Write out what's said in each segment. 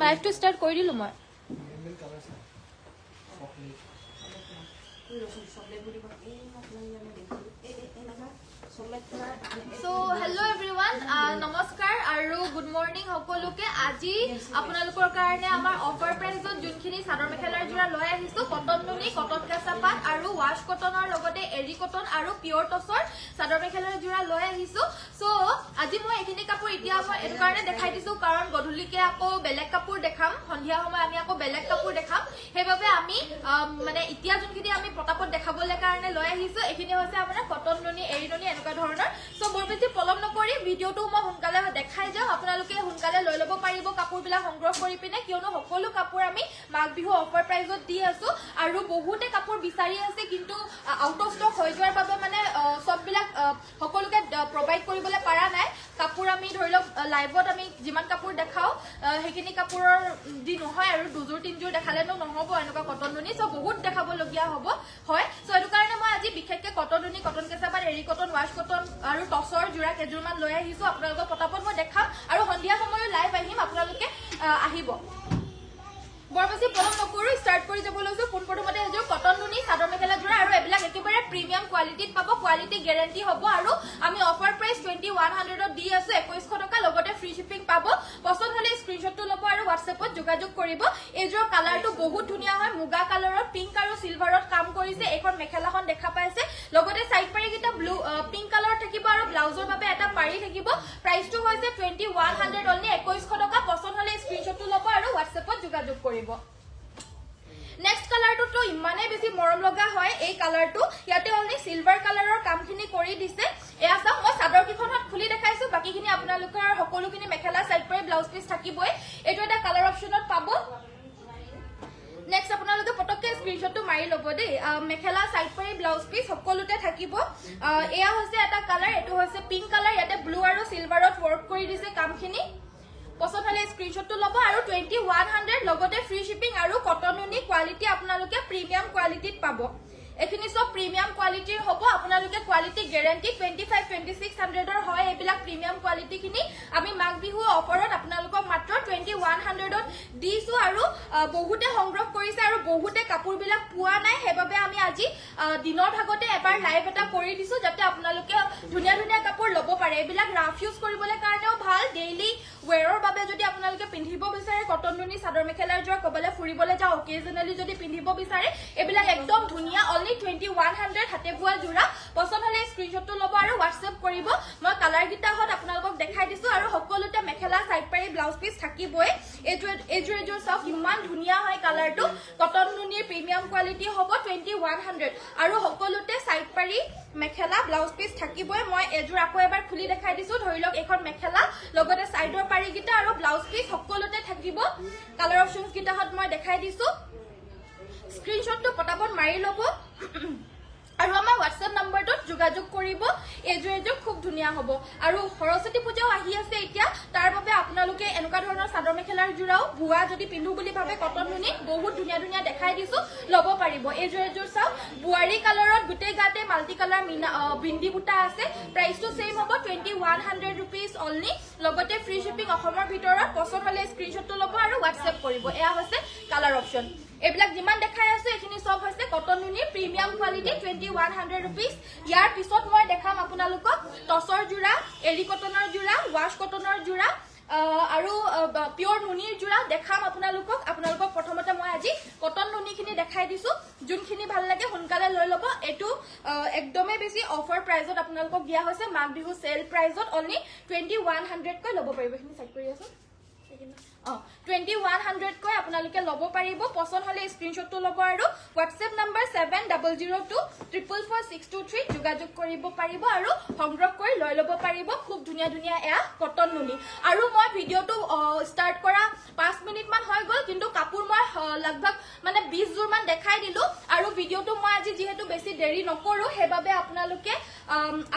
live two start কৰি দিলো মই So hello everyone, namaskar aru good morning সকলোকে আজি আপোনালোকৰ কাৰণে আমাৰ অফাৰ প্ৰাইজত যোনখিনি চাদৰ মেখেলাৰ জোৰা লৈ আহিছো কটন নুনি কটন কেঁচা পাট আৰু ৱাশ কটনৰ লগতে এৰি কটন আৰু পিয়ৰ টছৰ চাদৰ মেখেলাৰ জোৰা লৈ আহিছো সো আজি মই এখিনি কাপোৰ এতিয়া মই এটো কাৰণে দেখাই দিছো কাৰণ গধুলিকে আকৌ বেলেগ কাপোৰ দেখাম সন্ধিয়া সময় আমি আকৌ বেলেগ কাপোৰ দেখাম হেবাবে আমি মানে এতিয়া যোনখিনি আমি পটাপট দেখাবলৈ কাৰণে লৈ আহিছো এখিনি হৈছে আমাৰ কটন নুনি এৰি নুনি এনেকুৱা ধৰণৰ সো বৰ বেছি পলম নকৰি ভিডিওটো মই সোনকালে দেখাই যাও আপোনালোকে সোনকালে লৈ ল'ব পাৰিব কাপোৰবিলাক সংগ্ৰহ কৰি পিনে কিয়নো সকলো কাপোৰ আমি মাঘ বিহু অফাৰ প্ৰাইজত দি আছো আৰু বহুতে কাপোৰ বিচাৰি আছে কিন্তু আউট অফ ষ্টক হৈ যোৱাৰ বাবে মানে সববিলাক সকলোকে প্ৰভাইড কৰিবলৈ পাৰা নাই কাপোৰ আমি ধৰি লওক লাইভত আমি যিমান কাপোৰ দেখাও হেখিনি কাপোৰৰ দি নহয় আৰু দুজোৰ তিনজোৰ দেখালেনো নহব এনেকুৱা কটন নুনি সো বহুত দেখাবলগীয়া হ'ব হয় সো এটো কাৰণে মই আজি বিশেষকৈ কটন নুনি কটন কেঁচা পাট এৰি কটন ৱাশ কটন আৰু টছৰ জোৰা কেজুৰমান লৈ আহিছো আপোনালোকক পটাপট মই দেখাম আৰু সন্ধিয়া সময়ত লাইভ আহিম আপোনালোকে আহিব বৰ বেছি পলম নকৰো স্টাৰ্ট কৰি যাব লৈছো কোন প্ৰথমতে এজোৰ কটন নুনি চাদৰ মেখেলা জোৰা আৰু এবিলাক একেবাৰে প্ৰিমিয়াম কোৱালিটিত পাব কোৱালিটি গ্যাৰান্টি হ'ব আৰু আমি অফাৰ প্ৰাইস 2100 ত দি আছো 2100 টকা লগতে ফ্ৰী শিপিং পাব পছন্দ হলে স্ক্ৰিনশ্বটটো ল'ব আৰু WhatsAppত যোগাযোগ কৰিব এজোৰ কালাৰটো বহুত ধুনিয়া হয় মুগা কালাৰত পিংক আৰু সিলভাৰত কাম কৰিছে এখন মেখেলাখন দেখা পাইছে লগতে সাইড পাৰি কিটা ব্লু পিংক কালাৰ থাকিব আৰু ব্লাউজৰ বাবে এটা পাৰি থাকিব প্ৰাইসটো হৈছে 2100 অনলি 2100 টকা পছন্দ হলে স্ক্ৰিনশ্বটটো ল'ব আৰু WhatsAppত যোগাযোগ কৰিব নেক্সট কালাৰটো তো ইমানে বেছি মৰম লগা হয় এই কালাৰটো ইয়াতে অনলি সিলভাৰ কালাৰৰ কামখিনি কৰি দিছে এয়া চাও মই চাদৰ কিখনত খুলি দেখাইছো বাকিখিনি আপোনালোকৰ সকলোখিনি মেখেলা সাইড পাৰি ব্লাউজ পিস থাকিবই এটো এটা কালাৰ অপচনত পাব নেক্সট আপোনালোকে পটককে স্ক্ৰিনশ্বটটো মাৰি ল'ব দেই মেখেলা সাইড পাৰি ব্লাউজ পিস সকলোতে থাকিব এয়া হৈছে এটা কালাৰ এটো হৈছে পিংক কালাৰ ইয়াতে ব্লু আৰু সিলভাৰত ওয়াৰ্ক কৰি দিছে কামখিনি পছন্দ হলে স্ক্ৰিনশ্বটটো ল'ব আৰু 2100 লগতে ফ্ৰী শিপিং আৰু কটন নুনি কোৱালিটি আপোনালোকে প্ৰিমিয়াম কোৱালিটিত পাব এখিনি সব প্ৰিমিয়াম কোৱালিটিৰ হ'ব আপোনালোকে কোৱালিটি গ্যাৰান্টি 25-2600 ৰ হয় এবিলাক প্ৰিমিয়াম কোৱালিটি খিনি আমি মাঘ বিহু অফাৰত আপোনালোকক মাত্ৰ 2100 ত দিছো আৰু বহুতে সংগ্ৰহ কৰিছে আৰু বহুতে কাপোৰবিলাক পোৱা নাই হেবাবে আমি আজি দিনৰ ভাগতে এবাৰ লাইভ এটা কৰি দিছো যাতে আপোনালোকে ধুনিয়া ধুনিয়া কাপোৰ ল'ব পাৰে এবিলাক ৰাফ ইউজ কৰিবলৈ কাৰণেও ভাল ডেইলি ওয়্যাৰৰ বাবে যদি আপোনালোকে পিন্ধিব বিচাৰে কটন নুনি চাদৰ মেখেলাৰ জোৰা কবলে ফুৰিবলৈ যাও অকেজনালি যদি পিন্ধিব বিচাৰে এবিলাক একদম ধুনিয়া অনলি 2100 হাতে বুৱা জোৰা পছন্দ হলে স্ক্ৰিনশ্বটটো ল'ব আৰু WhatsApp কৰিব মই কালাৰ গিটাহত আপোনালোকক দেখাই দিছো আৰু সকলোতে মেখেলা সাইড পাৰি ব্লাউজ পিস থাকিবই এজোৰ সব ইমান ধুনিয়া হয় কালাৰটো কটন নুনিৰ প্ৰিমিয়াম কোৱালিটি হ'ব 2100 আৰু সকলোতে সাইড পাৰি মেখেলা ব্লাউজ পিস থাকিবই মই এজোৰ আকৌ এবাৰ খুলি দেখাই দিছো ধৰি লওক এখন মেখেলা লগতে সাইডৰ পাৰি গিটা আৰু ব্লাউজ পিস সকলোতে থাকিব কালাৰ অপচনস গিটাহত মই দেখাই দিছো স্ক্ৰিনশ্বটটো পটাপট মাৰি ল'ব আৰু আমাৰ WhatsApp নম্বৰটোত যোগাযোগ কৰিব এজোৰ খুব ধুনিয়া হ'ব আৰু সৰস্বতী পূজাও আহি আছে এতিয়া তাৰ বাবে আপোনালোকে এনেকুৱা ধৰণৰ চাদৰ মেখেলাৰ জোৰাও ভুৱা যদি পিন্ধু বুলি ভাবে কটন নুনি বহুত ধুনিয়া ধুনিয়া দেখাই দিছো ল'ব পাৰিব এজোৰ চাও বুৱাৰী কালাৰত গুটে গাতে মাল্টি কালাৰ বিন্দি বুটা আছে প্ৰাইসটো সেম হ'ব 2100 रुपीस অনলি লগতে ফ্ৰী শিপিং অসমৰ ভিতৰত পছন্দ হলে স্ক্ৰিনশ্বটটো ল'ব আৰু WhatsApp কৰিব এয়া হৈছে কালাৰ অপচন এবিলাক যিমান দেখাই আছে এখিনি সব হৈছে কটন নুনি প্ৰিমিয়াম কোৱালিটি 2100 रुपीस ইয়াৰ পিছত মই দেখাম আপোনালোকক টছৰ জোৰা এৰি কটনৰ জোৰা ৱাশ কটনৰ জোৰা আৰু পিয়ৰ নুনিৰ জোৰা দেখাম আপোনালোকক প্ৰথমতে মই আজি কটন নুনিখিনি দেখাই দিছো যোনখিনি ভাল লাগে সোনকালে লৈ ল'ব এটো একদমে বেছি অফাৰ প্ৰাইজত আপোনালোকক দিয়া হৈছে মাঘ বিহু সেল প্ৰাইজত অনলি 2100 কৈ ল'ব পাৰিব এখিনি সাইড কৰি আছো 2100 কৈ আপোনালোকে ল'ব পাৰিব পছন্দ হলে স্ক্ৰিনশ্বটটো ল'ব আৰু WhatsApp নম্বৰ 7002444623 যোগাযোগ কৰিব পাৰিব আৰু সংগ্ৰহ কৰি লৈ ল'ব পাৰিব খুব ধুনিয়া ধুনিয়া এয়া কটন নুনি আৰু মই ভিডিওটো স্টাৰ্ট কৰা 5 মিনিট মান হৈ গল কিন্তু কাপোৰ মই লগভগ মানে 20 জোৰ মান দেখাই দিলো আৰু ভিডিওটো মই আজি যেহেতু বেছি দেৰি নকৰো হেবাবে আপোনালোকে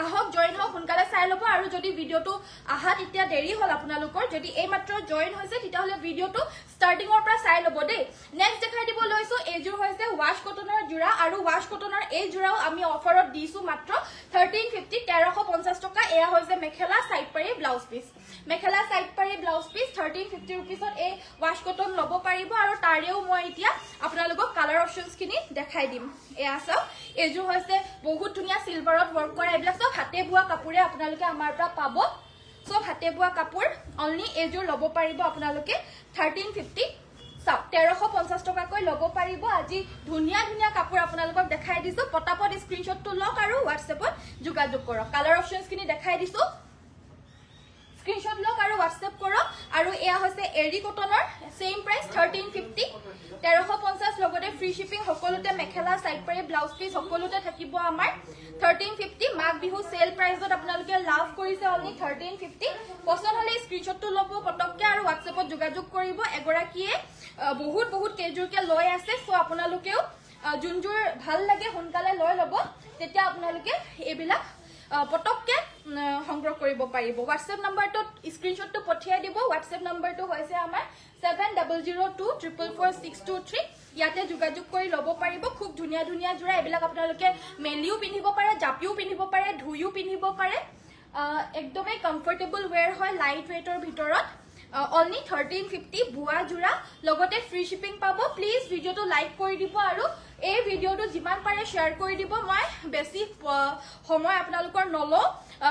আহক জয়েন হওক সোনকালে চাই ল'ব আৰু যদি ভিডিঅ'টো আহাত এতিয়া দেৰি হ'ল আপোনালোকৰ যদি এই মাত্ৰ জয়েন হৈছে তেতিয়াহ'লে ভিডিঅ'টো ষ্টাৰ্টিঙৰ পৰা চাই ল'ব দেই নেক্সট দেখাই দিব লৈছো এইযোৰ হৈছে ৱাছ কটনৰ যোৰা আৰু ৱাছ কটনৰ এই যোৰাও আমি অফাৰত দিছো মাত্ৰ 1350 1350 টকা এয়া হৈছে মেখেলা সাইড পাৰি ব্লাউজ পিস মেখেলা সাইড পাৰি ব্লাউজ পিস 1350 रुपीसত এই ৱাছ কটন ল'ব পাৰিব আৰু তাৰেও মই এতিয়া আপোনালোকক কালাৰ অপচনছ খিনি দেখাই দিম এয়া চাওক এইযোৰ হৈছে বহুত ধুনীয়া সিলভাৰত ওয়াৰ্ক কৰা এইবিলাক সব হাতে বোৱা কাপোৰে আপোনালোকে আমাৰ পৰা পাব সব হাতে বোৱা কাপোৰ অনলি এইযোৰ ল'ব পাৰিব আপোনালোকে 1350 সাপ 1350 টকাকৈ ল'ব পাৰিব আজি ধুনীয়া ধুনীয়া কাপোৰ আপোনালোকক দেখাই দিছো পটাপট স্ক্ৰিনশ্বটটো লওক আৰু WhatsAppত যোগাযোগ কৰক কালাৰ অপচনছ খিনি দেখাই দিছো স্ক্ৰিনশ্বট লওক আৰু WhatsApp কৰক আৰু এয়া হৈছে এৰি কটনৰ সেম প্ৰাইস 1350 1350 লগতে ফ্ৰী শিপিং সকলোতে মেখেলা সাইড পাৰি ব্লাউজ পিস সকলোতে থাকিব আমাৰ 1350 মাঘ বিহু সেল প্ৰাইসত আপোনালোকে লাভ কৰিছে অনলি 1350 পছন্দ হলে স্ক্ৰিনশ্বটটো ল'ব পটককে আৰু WhatsAppত যোগাযোগ কৰিব এগৰাকীয়ে বহুত কেজুৰকে লৈ আছে সো আপোনালোকেও জুনজুৰ ভাল লাগে সোনকালে লৈ ল'ব তেতিয়া আপোনালোকে এইবিলাক পটককে সংগ্ৰহ কৰিব পাৰিব WhatsApp নম্বৰটো স্ক্ৰিনশ্বটটো পঠিয়াই দিব WhatsApp নম্বৰটো হৈছে আমাৰ 7002444623 ইয়াতে যোগাযোগ কৰি ল'ব পাৰিব খুব ধুনীয়া ধুনীয়া জোৰা এইবিলাক আপোনালোকে মেলিও পিন্ধিব পাৰে জাপিও পিন্ধিব পাৰে ধুইও পিন্ধিব পাৰে একদমই কমফৰ্টেবল ওয়্যাৰ হয় লাইট ওয়েটৰ ভিতৰত only 1350 বুয়া জোৰা লগতে ফ্ৰী শিপিং পাব প্লিজ ভিডিওটো লাইক কৰি দিব আৰু এই ভিডিওটো যিমান পাৰে শেয়াৰ কৰি দিব মই বেছি সময় আপোনালোকৰ নলো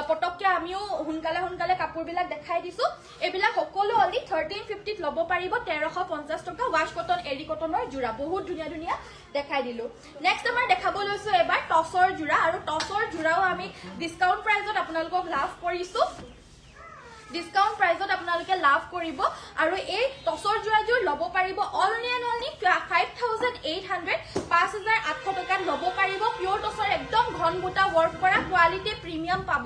পটককে আমিও সোনকালে কাপোৰ বিলাক দেখাই দিছো এবিলাক সকলো only 1350 ত ল'ব পাৰিব 1350 টকা ৱাছ কটন এৰি কটনৰ জোৰা বহুত ধুনীয়া ধুনীয়া দেখাই দিলো নেক্সট আমাৰ দেখাব লৈছো এবাৰ টসৰ জোৰা আৰু টসৰ জোৰাও আমি ডিসকাউন্ট প্ৰাইসত আপোনালোকক লাভ কৰিছো ডিসকাউন্ট প্ৰাইসত আপোনালোকে লাভ কৰিব আৰু এই টসৰ জোৰাজোৰ ল'ব পাৰিব অনলি 5800 5800 টকাত ল'ব পাৰিব পিওৰ টসৰ একদম ঘন বুটা ওয়াৰ্ক কৰা কোৱালিটি প্ৰিমিয়াম পাব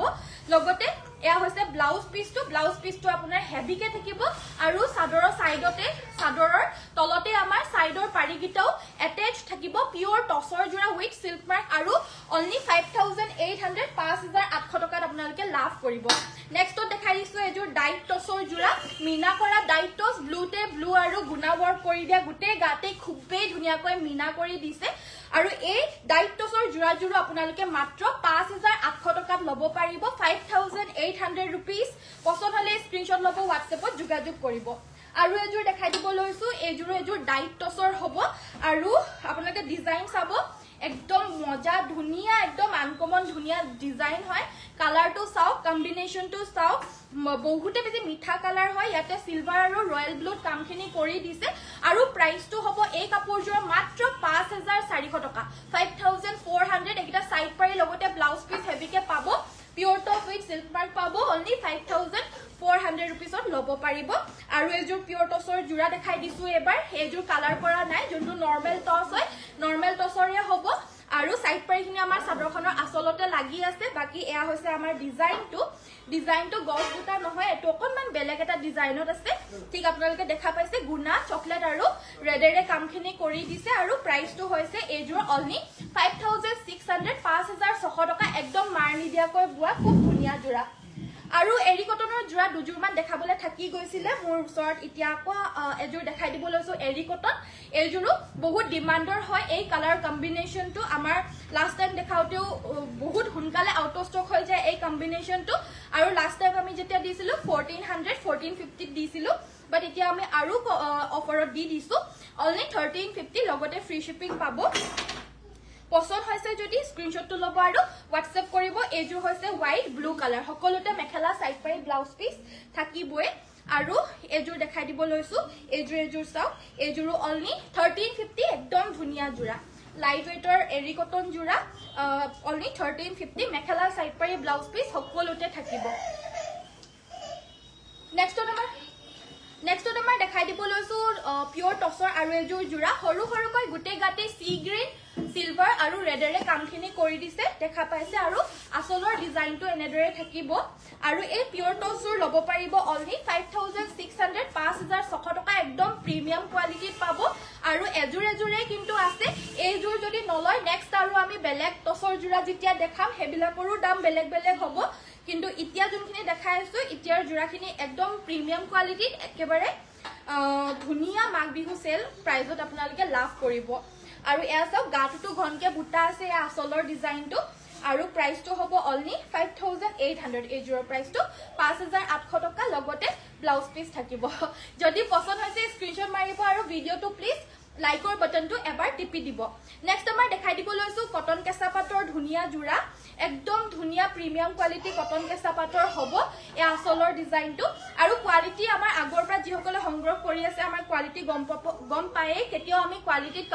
লগতে এয়া হৈছে ব্লাউজ পিসটো আপোনাৰ হেভিকে থাকিব আৰু সাদৰৰ সাইডতে সাদৰৰ তলতে আমাৰ সাইডৰ পাৰিগিটাও এটাচ থাকিব পিওৰ টসৰ জোৰা উইথ সিল্ক মাৰ্ক আৰু অনলি 5800 5800 টকাত আপোনালোকে লাভ কৰিব নেক্সট দেখাই দিছো এযোৰ ডাইট টসৰ জোৰা মিনা কৰা ডাইট টস ব্লুতে ব্লু আৰু গুনা ওয়াৰ্ক কৰি দিয়া গুটে গাতে খুবেই ধুনীয়াকৈ মিনা কৰি দিছে আৰু এই ডাইট টসৰ জোৰাজোৰো আপোনালোকে মাত্ৰ 5800 টকাত ল'ব পাৰিব 5800 रुपीस পছন্দ হলে স্ক্ৰিনশ্বট ল'ব WhatsAppত যোগাযোগ কৰিব আৰু এযোৰ দেখাই দিব লৈছো এযোৰ ডাইট টসৰ হ'ব আৰু আপোনালোকে ডিজাইন চাব একদম মজা ধুনীয়া একদম আনকমন ধুনীয়া ডিজাইন হয় কালাৰটো চাও কম্বিনেশনটো চাও বহুতে বেছি মিঠা কালাৰ হয় ইয়াতে সিলভাৰ আৰু ৰয়েল ব্লুত কামখিনি কৰি দিছে আৰু প্ৰাইসটো হ'ব এই কাপোৰযোৰ মাত্ৰ 5400 টকা 5400 এটা সাইড পাৰি লগতে ব্লাউজ পিস হেভিকে পাব pure top with silk mark পাব অনলি 5400 रुपीसত ল'ব পাৰিব আৰু এযোৰ পিওৰ টসৰ জোৰা দেখাই দিছো এবাৰ এযোৰ কালাৰ কৰা নাই যোনটো নৰমাল টস হয় নৰমাল টসৰে হ'ব আৰু সাইড পাৰিখিনি আমাৰ সাদৰখনৰ আসলতে লাগি আছে বাকি এয়া হৈছে আমাৰ ডিজাইনটো গছ বুটা নহয় এটো অকনমান বেলেগ এটা ডিজাইনত আছে ঠিক আপোনালোকে দেখা পাইছে গুনা চকলেট আৰু ৰেডেৰে কামখিনি কৰি দিছে আৰু প্ৰাইসটো হৈছে এযোৰ অনলি 5600 5600 টকা একদম মাৰ নিদিয়াকৈ বুৱা খুব ধুনীয়া জোৰা আৰু এৰি কটনৰ জোৰা দুজোৰ মান দেখাবলে থাকি গৈছিলে মোৰ ওচৰত এতিয়া আকৌ এযোৰ দেখাই দিব লৈছো এৰি কটন এযোৰো বহুত ডিমান্ডৰ হয় এই কালাৰ কম্বিনেশনটো আমাৰ লাষ্ট টাইম দেখাওতেও বহুত হুনকালে আউট অফ ষ্টক হৈ যায় এই কম্বিনেশনটো আৰু লাষ্ট টাইম আমি যেতিয়া দিছিলো 1400 1450 দিছিলো বাট এতিয়া আমি আৰু অফাৰত দি দিছো অনলি 1350 লগতে ফ্ৰী শিপিং পাব পছন্দ হৈছে যদি স্ক্ৰিনশ্বটটো ল'ব আৰু WhatsApp কৰিব এযোৰ হৈছে হোৱাইট ব্লু কালাৰ সকলোতে মেখেলা সাইড পাৰি ব্লাউজ পিস থাকিবই আৰু এযোৰ দেখাই দিব লৈছো এযোৰ চাও এযোৰো অনলি 1350 একদম ধুনীয়া জোৰা লাইট ওয়েটৰ এৰি কটন জোৰা অনলি 1350 মেখেলা সাইড পাৰি ব্লাউজ পিস সকলোতে থাকিব নেক্সট আমাৰ দেখাই দিব লৈছো পিওৰ টসৰ আৰু এযোৰ জোৰা সৰুকৈ গুটে গাতে সি গ্ৰীন সিলভাৰ আৰু ৰেডেৰে কামখিনি কৰি দিছে দেখা পাইছে আৰু আসলৰ ডিজাইনটো এনেদৰে থাকিব আৰু এই পিওৰ টসৰ ল'ব পাৰিব অনলি 5600 5600 টকা একদম প্ৰিমিয়াম কোৱালিটিত পাব আৰু এযোৰে কিন্তু আছে এইযোৰ যদি নলয় নেক্সট আৰু আমি বেলেগ টছৰ জোৰা যেতিয়া দেখাম হেবিলাকৰো দাম বেলেগ বেলেগ হ'ব কিন্তু ইতিয়া যোনখিনি দেখাই আছো ইতিয়াৰ জোৰাখিনি একদম প্ৰিমিয়াম কোৱালিটিত একেবাৰে ধুনিয়া মাঘ বিহু সেল প্ৰাইজত আপোনালোকে লাভ কৰিব আৰু এয়া চাওক গাটোটো ঘনকে বুটা আছে এয়া আসলৰ ডিজাইনটো আৰু প্ৰাইসটো হ'ব অনলি 5800 এই জোৰৰ প্ৰাইসটো 5800 টকা লগতে ব্লাউজ পিস থাকিব যদি পছন্দ হৈছে স্ক্ৰিনশ্বট মাৰিব আৰু ভিডিওটো প্লিজ লাইকৰ বাটনটো এবাৰ টিপি দিব নেক্সট আমাৰ দেখাই দিব লৈছো কটন কেঁচা পাটৰ ধুনিয়া জোৰা একদম ধুনিয়া প্ৰিমিয়াম কোৱালিটি কটন কেঁচা পাটৰ হ'ব এই আসলৰ ডিজাইনটো আৰু কোৱালিটি আমাৰ আগৰ পৰা যিসকলে সংগ্ৰহ কৰি আছে আমাৰ কোৱালিটি গম পায়ে কেতিয়াও আমি কোৱালিটিত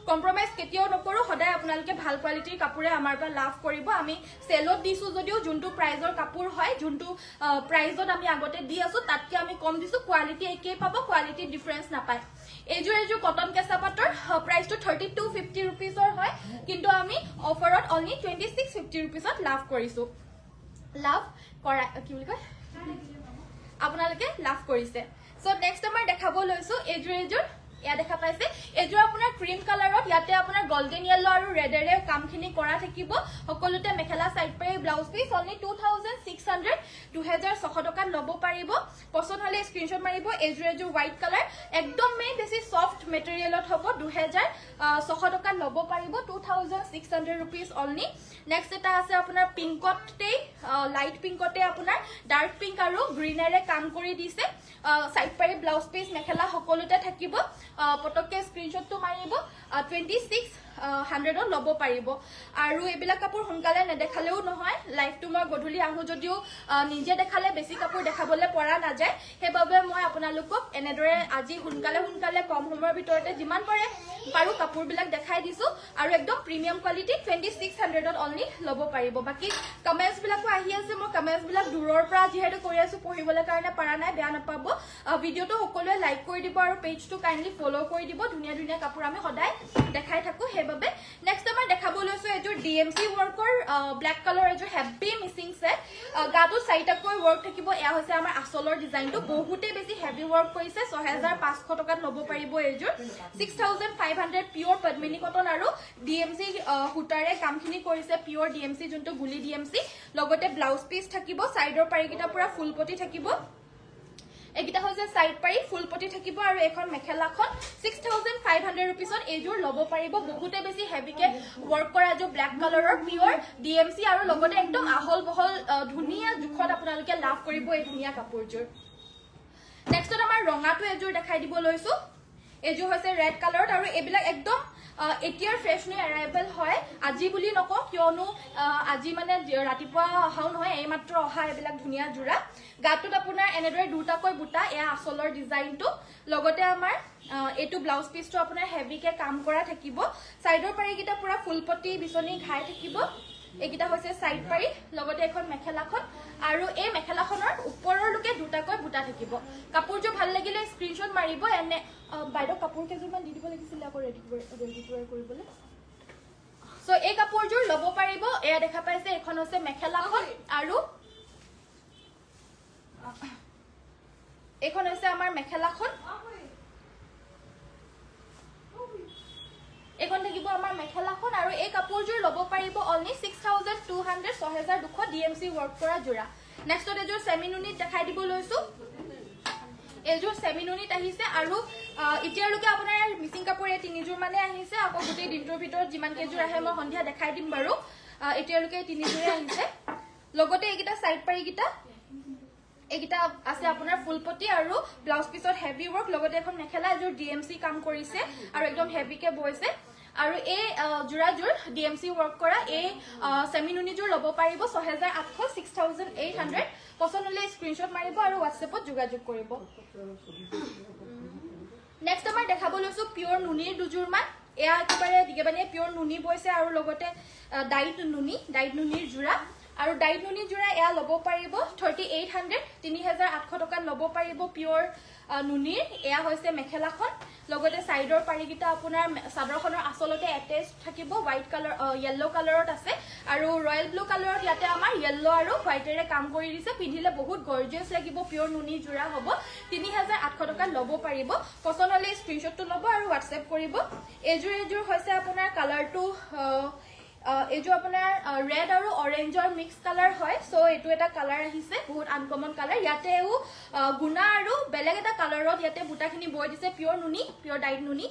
কম্প্ৰমাইজ কেতিয়াও নকৰো সদায় আপোনালোকে ভাল কোৱালিটিৰ কাপোৰে আমাৰ পৰা লাভ কৰিব আমি সেলত দিছো যদিও যোনটো প্ৰাইজৰ কাপোৰ হয় যোনটো প্ৰাইজত আমি আগতে দি আছো তাতকে আমি কম দিছো কোৱালিটি একেই পাব কোৱালিটি ডিফাৰেন্স নাপায় এজোৰ কটন কেঁচা পাটৰ প্ৰাইসটো 3250 रुपीसৰ হয় কিন্তু আমি অফাৰত অনলি 2650 रुपीसত লাভ কৰিছো লাভ কৰা কি বুলি কয় আপোনালোকে লাভ কৰিছে সো নেক্সট আমাৰ দেখাব লৈছো এজোৰ ইয়া দেখা পাইছে এজোৰ আপোনাৰ ক্ৰীম কালাৰত ইয়াতে আপোনাৰ গোল্ডেন ইয়েলো আৰু ৰেডেৰে কামখিনি কৰা থাকিব সকলোতে মেখেলা সাইড পাই ব্লাউজ পিস অনলি 2600 2600 টকা লব পাৰিব পছন্দ হলে স্ক্ৰিনশ্বট মাৰিব এজোৰ হোৱাইট কালাৰ একদমই বেছি সফট মেটেৰিয়েলত হ'ব 2600 টকা লব পাৰিব 2600 रुपीस অনলি নেক্সট এটা আছে আপোনাৰ পিংকতে লাইট পিংকতে আপোনাৰ ডাৰ্ক পিংক আৰু গ্ৰীনেৰে কাম কৰি দিছে সাইড পাই ব্লাউজ পিস মেখেলা সকলোতে থাকিব পটককে স্ক্ৰিনশ্বটটো মাৰিব 2600 লব পাৰিব আৰু এবিলা কাপোৰ হুনকালে নেদেখালেও নহয় লাইভটো মই গধুলি আহু যদিও নিজে দেখালে বেছি কাপোৰ দেখাবলে পৰা না যায় হেবাবে মই আপোনালোকক এনেদৰে আজি হুনকালে কম সময়ৰ ভিতৰতে যিমান পাৰো কাপোৰবিলাক দেখাই দিছো আৰু একদম প্ৰিমিয়াম কোৱালিটি 2600 ত অনলি লব পাৰিব বাকি কমেন্টস বিলাকো আহি আছে মই কমেন্টস বিলাক দূৰৰ পৰা যিহেতু কৰি আছো পঢ়িবলৈ কাৰণে পাৰা নাই বেয়া নাপাব ভিডিওটো সকলোৱে লাইক কৰি দিব আৰু পেজটো কাইন্ডলি ফলো কৰি দিব ধুনিয়া ধুনিয়া কাপোৰ আমি সদায় দেখাই থাকো হেবাবে নেক্সট আমাৰ দেখাব লৈছো এজোৰ ডিএমসি ওয়াৰ্কৰ ব্ল্যাক কালাৰ এজোৰ হেভি মিসিং সেট গাটো সাইডকৈ ওয়াৰ্ক থাকিব এয়া হৈছে আমাৰ আসলৰ ডিজাইনটো বহুতে বেছি হেভি ওয়াৰ্ক কৰিছে 6500 টকাত লব পাৰিব এজোৰ 6500 পিওৰ পদ্মিনী কটন আৰু ডিএমসি হুটাৰে কামখিনি কৰিছে পিওৰ ডিএমসি যোনটো গুলি ডিএমসি লগতে ব্লাউজ পিস থাকিব সাইডৰ পাৰিকিটা পুৰা ফুলপটি থাকিব একিটা হৈছে সাইড পাৰি ফুলপটি থাকিব আৰু এখন মেখেলাখন 6500 रुपीसত এজোৰ লব পাৰিব বহুতে বেছি হেভিকে ওয়াৰ্ক কৰা যে ব্ল্যাক কালাৰৰ পিওৰ ডিএমসি আৰু লগতে একদম আহল বহল ধুনিয়া জুখত আপোনালোকে লাভ কৰিব এই ধুনিয়া কাপোৰজোৰ নেক্সটত আমাৰ ৰঙাটো এজোৰ দেখাই দিব লৈছো এজোৰ হৈছে ৰেড কালাৰত আৰু এবিলাক একদম এতিয়াৰ ফ্ৰেশনি এৰাইভেল হয় আজি বুলি নকও কিয়নো আজি মানে ৰাতিপুৱা অহাও নহয় এই মাত্ৰ অহা এবিলাক ধুনিয়া জোৰা গাটোত আপোনাৰ এনেদৰে দুটাকৈ বুটা এয়া আসলৰ ডিজাইনটো লগতে আমাৰ এটো ব্লাউজ পিসটো আপোনাৰ হেভিকে কাম কৰা থাকিব সাইডৰ পাৰিকিটা পুৰা ফুলপটি বিছনি ঘাই থাকিব একিটা হৈছে সাইড পাৰি লগতে এখন মেখেলাখন আৰু এই মেখেলাখনৰ ওপৰৰ লুকে দুটাকৈ বুটা থাকিব কাপোৰটো ভাল লাগিলে স্ক্ৰিনশ্বট মাৰিব এনে বাইদ কাপোৰ কেজুমান দি দিব লাগিছিল আকৌ ৰেডি কৰিবলৈ সো এই কাপোৰজোৰ লব পাৰিব এয়া দেখা পাইছে এখন হৈছে মেখেলাখন আৰু এখন হৈছে আমাৰ মেখেলাখন এখন থাকিব আমাৰ মেখেলাখন আৰু এই কাপোৰজোৰ লব পাৰিব অনলি 6200 6200 ডিএমসি ওয়াৰ্ক কৰা জোৰা নেক্সটত এজোৰ সেমিনুনিত দেখাই দিব লৈছো এজোৰ সেমিনুনিত আহিছে আৰু ইতিয়ালৈকে আপোনাৰ মিসিং কাপোৰ এই তিনিজোৰ মানে আহিছে আকৌ গোটেই দিনটোৰ ভিতৰত যিমান কেজোৰ আহে মই সন্ধিয়া দেখাই দিম বাৰু ইতিয়ালৈকে তিনিজোৰে আহিছে লগতে এইকিটা সাইড পাৰিকিটা একিটা আছে আপোনাৰ ফুলপটি আৰু ব্লাউজ পিসত হেভি ওয়াৰ্ক লগতে এখন মেখেলা এজোৰ ডিএমসি কাম কৰিছে আৰু একদম হেভিকে বইছে আৰু এই জোৰাজোৰ ডিএমসি ওয়াৰ্ক কৰা এই সেমিনুনিজোৰ লব পাৰিব 6800 6800 পছন্দ হলে স্ক্ৰিনশ্বট মাৰিব আৰু হোৱাটছএপত যোগাযোগ কৰিব নেক্সট আমাৰ দেখাব লৈছো পিওৰ নুনিৰ দুজোৰ মান এয়া একেবাৰে দিগেবানিয়ে পিওৰ নুনি বইছে আৰু লগতে ডাইট নুনিৰ জোৰা আৰু ডাইট নুনি জোৰা এয়া লব পাৰিব 3800 3800 টকা লব পাৰিব পিওৰ নুনিৰ এয়া হৈছে মেখেলাখন লগতে সাইডৰ পাৰিকিটা আপোনাৰ সাদৰখনৰ আসলতে এটেচ থাকিব হোৱাইট কালাৰ ইয়েলো কালাৰত আছে আৰু ৰয়েল ব্লু কালাৰত ইয়াতে আমাৰ ইয়েলো আৰু হোৱাইটেৰে কাম কৰি দিছে পিন্ধিলে বহুত গৰ্জিয়াস লাগিব পিওৰ নুনি জোৰা হ'ব 3800 টকা লব পাৰিব পছন্দ হলে স্ক্ৰিনশ্বটটো লব আৰু হোৱাটছএপ কৰিব এজোৰ হৈছে আপোনাৰ কালাৰটো এইযোৰ আপোনাৰ ৰেড আৰু অৰেঞ্জৰ মিক্স কালাৰ হয় সো এইটো এটা কালাৰ আহিছে বহুত আনকমন কালাৰ ইয়াতেও গুণা আৰু বেলেগ এটা কালাৰত ইয়াতে বুটাখিনি বৈ দিছে পিয়ৰ নুনি পিয়ৰ ডাইড নুনি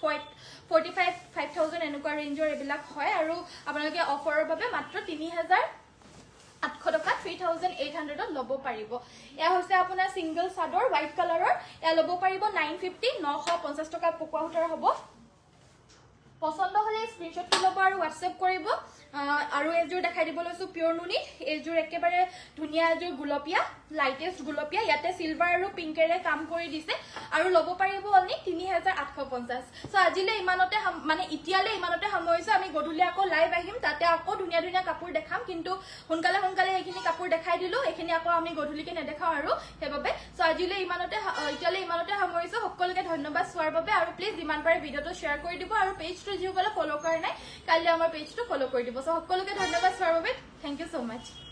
45,000 এনেকুৱা ৰেঞ্জৰ এইবিলাক হয় আৰু আপোনালোকে অফাৰৰ বাবে মাত্ৰ 3,800 টকা 3,800ত ল'ব পাৰিব এয়া হৈছে আপোনাৰ সিংগল চাদৰ হোৱাইট কালাৰৰ এয়া ল'ব পাৰিব 950 950 টকা পকুৱা সূতাৰ হ'ব পছন্দ হলে স্ক্ৰিনশ্বট ল'ব আৰু WhatsApp কৰিব আৰু এযোৰ দেখাই দিব লৈছো পিয়ৰ নুনি এযোৰ একেবাৰে ধুনিয়া এযোৰ গুলপীয়া লাইটেষ্ট গুলপীয়া ইয়াতে সিলভাৰ আৰু পিংকেৰে কাম কৰি দিছে আৰু ল'ব পাৰিব অনলি 3,850 সো আজিলে ইমানতে মানে ইতিয়ালে ইমানতে সামৰিছো আমি গধুলি আকৌ লাইভ আহিম তাতে আকৌ ধুনিয়া ধুনিয়া কাপোৰ দেখাম কিন্তু সোনকালে সোনকালে এইখিনি কাপোৰ দেখাই দিলো এইখিনি আকৌ আমি গধুলিকে নেদেখাও আৰু হেবাবে সো আজিলে ইমানতে ইতিয়ালে ইমানতে সামৰিছো সকলোকে ধন্যবাদ চোৱাৰ বাবে আৰু প্লিজ যিমান পাৰে ভিডিওটো শেয়াৰ কৰি দিব আৰু পেজটো যিসকলে ফলো কৰা নাই কাইলৈ আমাৰ পেজটো ফলো কৰি দিব সো সকলোকে ধন্যবাদ চোৱাৰ বাবে থ্যাংক ইউ সো মাচ